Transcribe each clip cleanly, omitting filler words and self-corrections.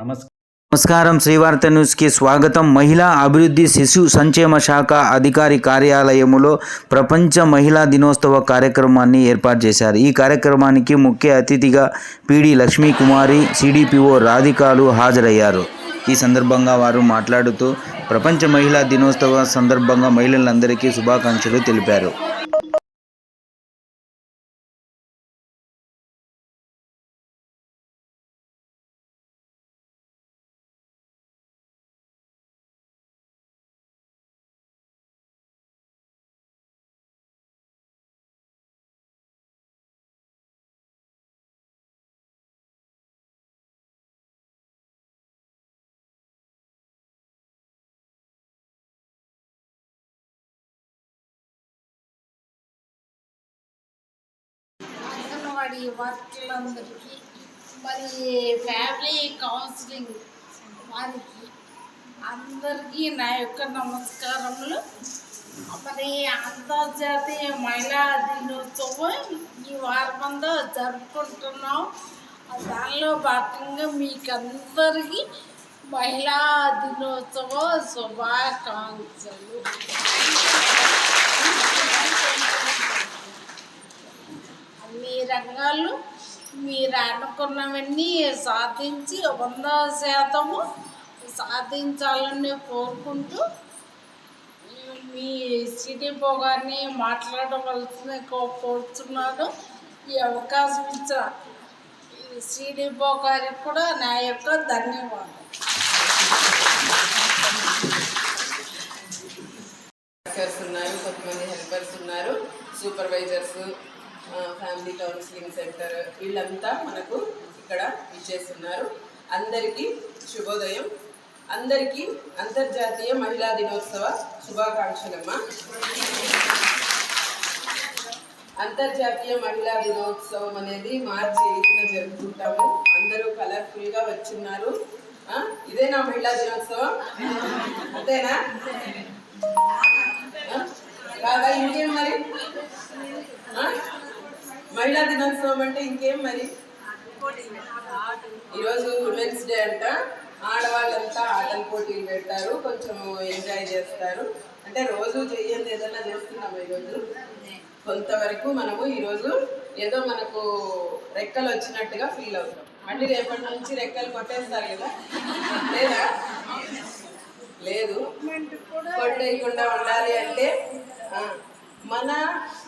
నమస్కారం. శ్రీవార్త న్యూస్కి స్వాగతం. మహిళా అభివృద్ధి శిశు సంక్షేమ శాఖ అధికారి కార్యాలయములో ప్రపంచ మహిళా దినోత్సవ కార్యక్రమాన్ని ఏర్పాటు చేశారు. ఈ కార్యక్రమానికి ముఖ్య అతిథిగా పిడి లక్ష్మీకుమారి, సిడిపిఓ రాధికాలు హాజరయ్యారు. ఈ సందర్భంగా వారు మాట్లాడుతూ ప్రపంచ మహిళా దినోత్సవ సందర్భంగా మహిళలందరికీ శుభాకాంక్షలు తెలిపారు. అంగన్వాడీ వర్కర్లందరికీ మరి ఫ్యామిలీ కౌన్సిలింగ్ వారికి అందరికీ నా యొక్క నమస్కారములు. మరి అంతర్జాతీయ మహిళా దినోత్సవం ఈ వారమంతా జరుపుకుంటున్నాం. దానిలో భాగంగా మీకు అందరికీ మహిళా దినోత్సవ శుభాకాంక్షలు. అన్ని రంగాల్లో మీరు అనుకున్నవన్నీ సాధించి 100% సాధించాలని కోరుకుంటూ మీ సిడిపో గారిని మాట్లాడవలసిన కోరుతున్నాను. ఈ అవకాశం ఇచ్చిన సిడిపో గారికి కూడా నా యొక్క ధన్యవాదాలు. ఉన్నారు, కొంతమంది హెల్పర్స్ ఉన్నారు, సూపర్వైజర్స్, ఫ్యామిలీ కౌన్సిలింగ్ సెంటర్, వీళ్ళంతా మనకు ఇక్కడ ఇచ్చేస్తున్నారు. అందరికీ శుభోదయం. అందరికీ అంతర్జాతీయ మహిళా దినోత్సవ శుభాకాంక్షలమ్మా. అంతర్జాతీయ మహిళా దినోత్సవం అనేది మార్చి 8న జరుపుకుంటాము. అందరూ కలర్ఫుల్గా వచ్చిన్నారు. ఇదేనా మహిళా దినోత్సవం? అంతేనా? కాదా? ఇంకేం మరి? మహిళా దినోత్సవం అంటే ఇంకేం మరి? ఈరోజు ఉమెన్స్ డే అంట. ఆడవాళ్ళంతా ఆటల పోటీలు పెడతారు, కొంచెం ఎంజాయ్ చేస్తారు. అంటే రోజు చెయ్యండి ఏదైనా చేస్తున్నాము. ఈరోజు కొంతవరకు మనము ఈరోజు ఏదో మనకు రెక్కలు వచ్చినట్టుగా ఫీల్ అవుతాం. మళ్ళీ రేపటి నుంచి రెక్కలు కొట్టేస్తారు కదా, లేదా? లేదు, కొట్టేయకుండా ఉండాలి అంటే మన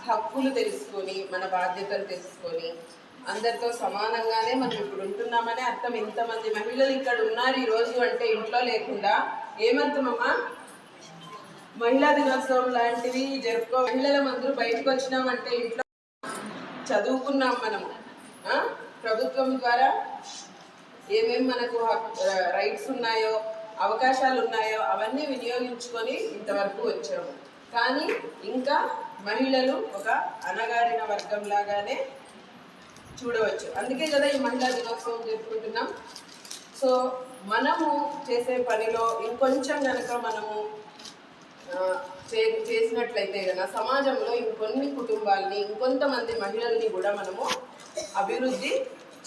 హక్కులు తెలుసుకొని, మన బాధ్యతలు తెలుసుకొని, అందరితో సమానంగానే మనం ఇప్పుడు ఉంటున్నామని అర్థం. ఇంతమంది మహిళలు ఇక్కడ ఉన్నారు ఈరోజు అంటే ఇంట్లో లేకుండా ఏమర్థమమ్మా? మహిళా దినోత్సవం లాంటివి జరుపుకో. మహిళల అందరూ బయటకు వచ్చినామంటే ఇంట్లో చదువుకున్నాం మనము. ప్రభుత్వం ద్వారా ఏమేమి మనకు రైట్స్ ఉన్నాయో, అవకాశాలు ఉన్నాయో అవన్నీ వినియోగించుకొని ఇంతవరకు వచ్చాము. కానీ ఇంకా మహిళలు ఒక అణగారిన వర్గం లాగానే చూడవచ్చు. అందుకే కదా ఈ మహిళా దినోత్సవం జరుపుకుంటున్నాం. సో మనము చేసే పనిలో ఇంకొంచెం కనుక మనము చేసినట్లయితే కనుక సమాజంలో ఇంకొన్ని కుటుంబాలని, ఇంకొంతమంది మహిళల్ని కూడా మనము అభివృద్ధి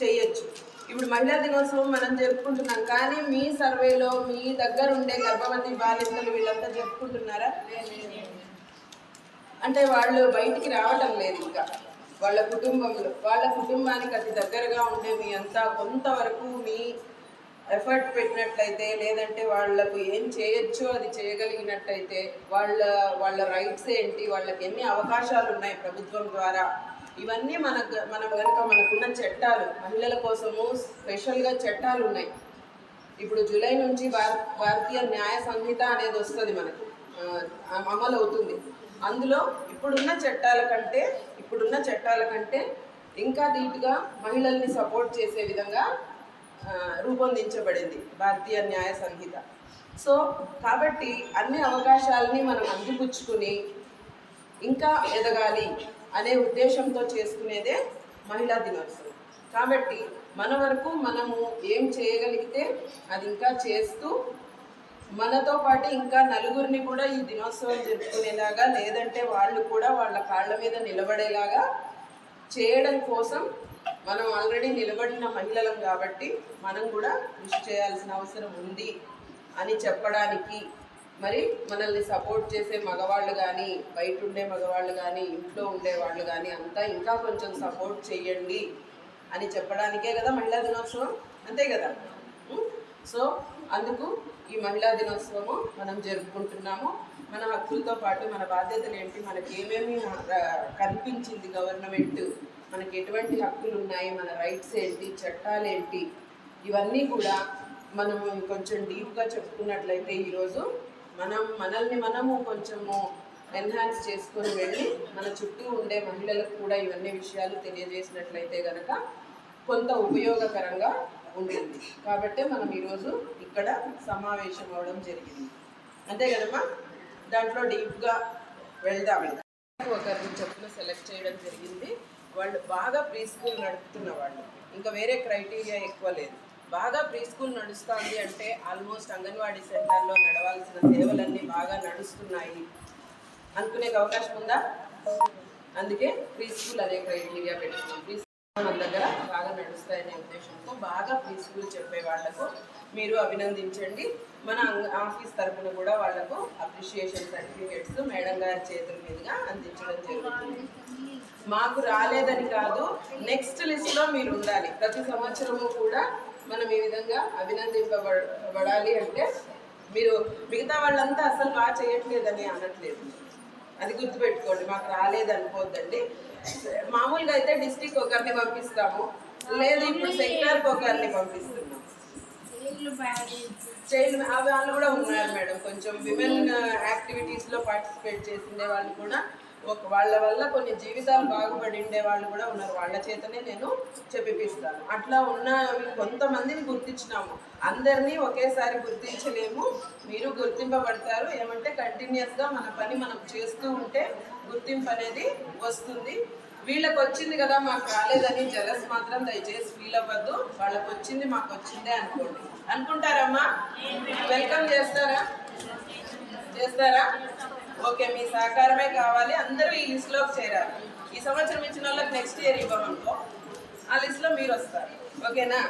చేయొచ్చు. ఇప్పుడు మహిళా దినోత్సవం మనం జరుపుకుంటున్నాం, కానీ మీ సర్వేలో మీ దగ్గర ఉండే గర్భవతి బాలింతలు వీళ్ళంతా జరుపుకుంటున్నారా? అంటే వాళ్ళు బయటికి రావటం లేదు. ఇంకా వాళ్ళ కుటుంబానికి అతి దగ్గరగా ఉండే మీ అంతా కొంతవరకు మీ ఎఫర్ట్ పెట్టినట్లయితే, లేదంటే వాళ్లకు ఏం చేయొచ్చో అది చేయగలిగినట్లయితే, వాళ్ళ రైట్స్ ఏంటి, వాళ్ళకి ఎన్ని అవకాశాలు ఉన్నాయి ప్రభుత్వం ద్వారా, ఇవన్నీ మనం కనుక మనకున్న చట్టాలు, మహిళల కోసము స్పెషల్గా చట్టాలు ఉన్నాయి. ఇప్పుడు జూలై నుంచి భారతీయ న్యాయ సంహిత అనేది వస్తుంది, మనకు అమలు అవుతుంది. అందులో ఇప్పుడున్న చట్టాల కంటే ఇంకా ధీటుగా మహిళల్ని సపోర్ట్ చేసే విధంగా రూపొందించబడింది భారతీయ న్యాయ సంహిత. సో కాబట్టి అన్ని అవకాశాలని మనం అందిపుచ్చుకుని ఇంకా ఎదగాలి అనే ఉద్దేశంతో చేసుకునేదే మహిళా దినోత్సవం. కాబట్టి మన వరకు మనము ఏం చేయగలిగితే అది ఇంకా చేస్తూ, మనతో పాటు ఇంకా నలుగురిని కూడా ఈ దినోత్సవం జరుపుకునేలాగా, లేదంటే వాళ్ళు కూడా వాళ్ళ కాళ్ళ మీద నిలబడేలాగా చేయడం కోసం మనం ఆల్రెడీ నిలబడిన మహిళలం కాబట్టి మనం కూడా కృషి చేయాల్సిన అవసరం ఉంది అని చెప్పడానికి, మరి మనల్ని సపోర్ట్ చేసే మగవాళ్ళు కానీ, బయట ఉండే మగవాళ్ళు కానీ, ఇంట్లో ఉండే వాళ్ళు కానీ అంతా ఇంకా కొంచెం సపోర్ట్ చేయండి అని చెప్పడానికే కదా మహిళా దినోత్సవం, అంతే కదా. సో అందుకు ఈ మహిళా దినోత్సవము మనం జరుపుకుంటున్నాము. మన హక్కులతో పాటు మన బాధ్యతలు ఏంటి, మనకి ఏమేమి కల్పించింది గవర్నమెంట్, మనకి ఎటువంటి హక్కులు ఉన్నాయి, మన రైట్స్ ఏంటి, చట్టాలు ఏంటి, ఇవన్నీ కూడా మనం కొంచెం డీప్గా చెప్పుకున్నట్లయితే ఈరోజు మనల్ని మనము కొంచెము ఎన్హాన్స్ చేసుకొని వెళ్ళి మన చుట్టూ ఉండే మహిళలకు కూడా ఇవన్నీ విషయాలు తెలియజేసినట్లయితే కనుక కొంత ఉపయోగకరంగా ఉంటుంది. కాబట్టి మనం ఈరోజు ఇక్కడ సమావేశం అవ్వడం జరిగింది, అంతే కదమ్మా. దాంట్లో డీప్గా వెళ్దాం. ఒకరిని చెప్పున సెలెక్ట్ చేయడం జరిగింది. వాళ్ళు బాగా ప్రీ స్కూల్ నడుపుతున్న వాళ్ళు, ఇంకా వేరే క్రైటీరియా ఎక్కువ లేదు. బాగా ప్రీ స్కూల్ నడుస్తుంది అంటే ఆల్మోస్ట్ అంగన్వాడీ సెంటర్లో నడవాల్సిన సేవలన్నీ బాగా నడుస్తున్నాయి అనుకునే అవకాశం ఉందా? అందుకే ప్రీ స్కూల్ అనే క్రైటీరియా పెట్టుకున్నాం. ప్రీ స్కూల్ మన దగ్గర బాగా నడుస్తాయనే ఉద్దేశంతో బాగా ప్రీ స్కూల్ చెప్పే వాళ్లకు మీరు అభినందించండి. మన ఆఫీస్ తరఫున కూడా వాళ్లకు అప్రిషియేషన్ సర్టిఫికేట్స్ మేడం గారి చేతుల మీదుగా అందించడం జరుగుతుంది. మాకు రాలేదని కాదు, నెక్స్ట్ లిస్ట్లో మీరు ఉండాలి. ప్రతి సంవత్సరము కూడా మనం ఈ విధంగా అభినందింపబడాలి. అంటే మీరు మిగతా వాళ్ళంతా అసలు బాగా చేయట్లేదని అనట్లేదు, అది గుర్తుపెట్టుకోండి. మాకు రాలేదు అనుకోవద్దండి. మామూలుగా అయితే డిస్ట్రిక్ట్ ఒకరిని పంపిస్తాము, లేదు ఇప్పుడు సెక్టార్కి ఒకరిని పంపిస్తున్నాం. చైల్డ్ వాళ్ళు కూడా ఉన్నారు మేడం, కొంచెం విమెన్ యాక్టివిటీస్లో పార్టిసిపేట్ చేసిండే వాళ్ళు కూడా, వాళ్ళ వల్ల కొన్ని జీవితాలు బాగుపడి ఉండే వాళ్ళు కూడా ఉన్నారు. వాళ్ళ చేతనే నేను చెప్పిస్తాను. అట్లా ఉన్న కొంతమందిని గుర్తించినాము, అందరినీ ఒకేసారి గుర్తించలేము. మీరు గుర్తింపబడతారు. ఏమంటే కంటిన్యూస్గా మన పని మనం చేస్తూ ఉంటే గుర్తింపు అనేది వస్తుంది. వీళ్ళకి వచ్చింది కదా మాకు రాలేదని జలస్ మాత్రం దయచేసి ఫీల్ అవ్వద్దు. వాళ్ళకి వచ్చింది మాకు వచ్చిందే అనుకోండి. అనుకుంటారమ్మా? వెల్కమ్ చేస్తారా? ఓకే, మీ సహకారమే కావాలి. అందరూ ఈ లిస్ట్లోకి చేరాలి. ఈ సంవత్సరం ఇచ్చిన వాళ్ళకి నెక్స్ట్ ఇయర్ ఇవ్వమనుకో, ఆ లిస్ట్లో మీరు వస్తారు. ఓకేనా?